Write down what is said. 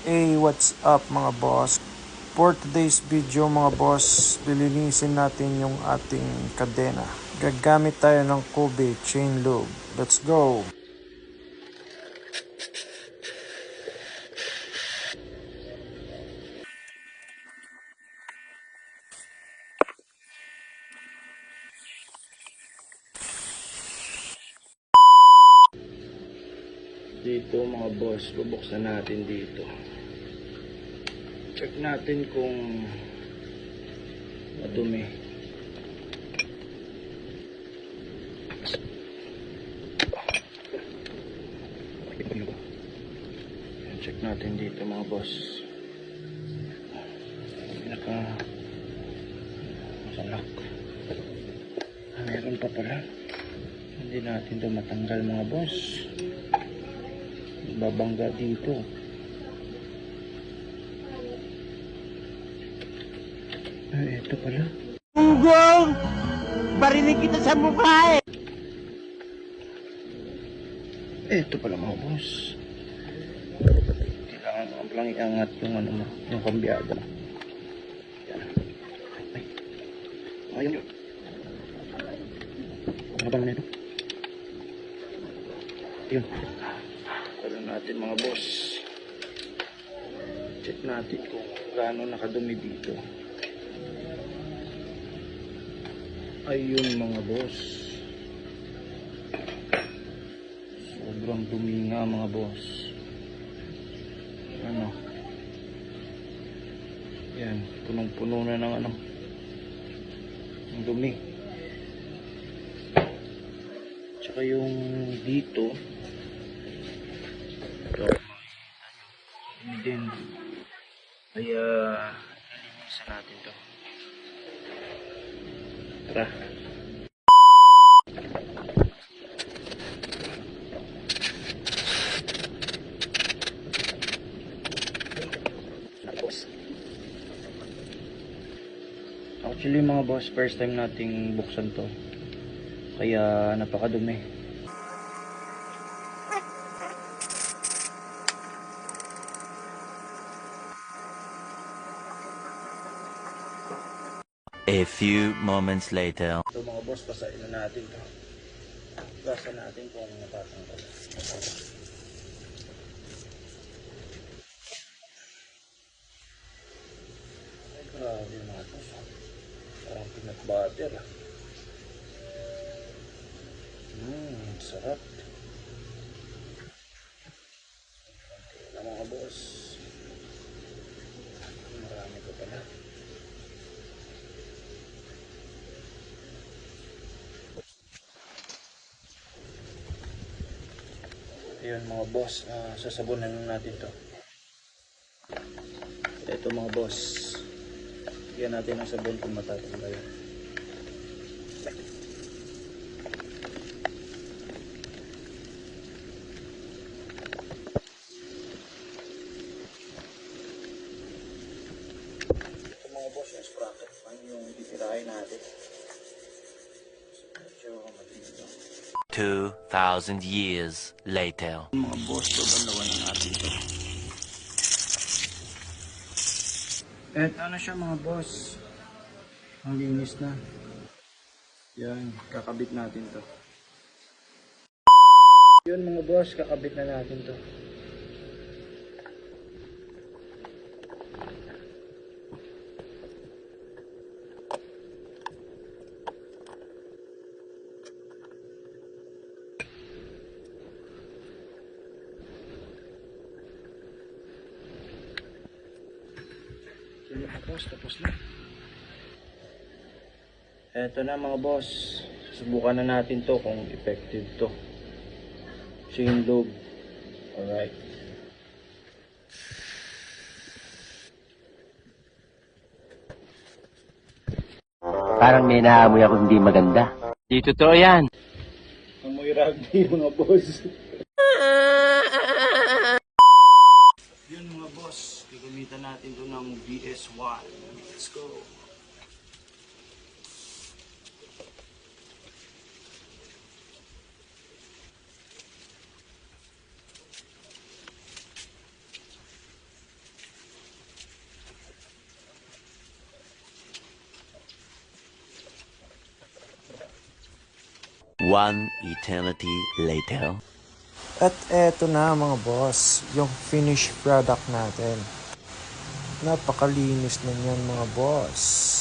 Hey, what's up mga boss? For today's video mga boss, lilinisin natin yung ating kadena. Gagamit tayo ng Kobe Chain Lube. Let's go! Dito mga boss, bubuksan natin dito. Check natin kung madumi. Check natin dito mga boss. Masalak. Meron pa pala. Hindi natin ito matanggal mga boss. Babangga dito. Ay, ito pala. Gunggong! Barinig kita sa mukha eh! Ito pala mga boss. Kailangan mo lang iangat yung ano mo, yung kambyada. Yan. Ay. Ayun yun. Habang na ito. Yun. Kala natin mga boss. Check natin kung gaano nakadumi dito. Ayun mga boss. Sobrang dumi nga mga boss. Ano? Yan, punong-puno na ng ano. Ang dumi. Tsaka yung dito. Ito. Dumi din. Kaya lilinisan natin to. Tara. Actually mga boss, first time nating buksan to. Kaya napakadumi. A few moments later. Ito mga boss, pasain na natin to. Basa natin kung natatanggal. Ay, grabe mga boss. Parang peanut butter. Sarap. Konti na mga boss. Marami ko pala. Ayun mga boss, sasabunan natin to. Ito mga boss, bigyan natin ng sabon kung matatanggal. Ito mga boss, yung sprocket fan, yung titirahin natin. Medyo matindi. 2,000 years later. Mga boss, babalawan na natin to. Eto na siya mga boss. Ang linis na. Yan, kakabit natin to. Yun mga boss, kakabit na natin to. Yun mga boss, tapos na. Eto na mga boss. Subukan na natin to kung effective to. Chain lube. Alright. Parang may naamoy ako hindi maganda. Di totoo yan. Amoy rugby mga boss. Yun mga boss, gagamitan natin to ng BS1. Let's go. One eternity later. At eto na mga boss, yung finished product natin. Napakalinis na yan mga boss.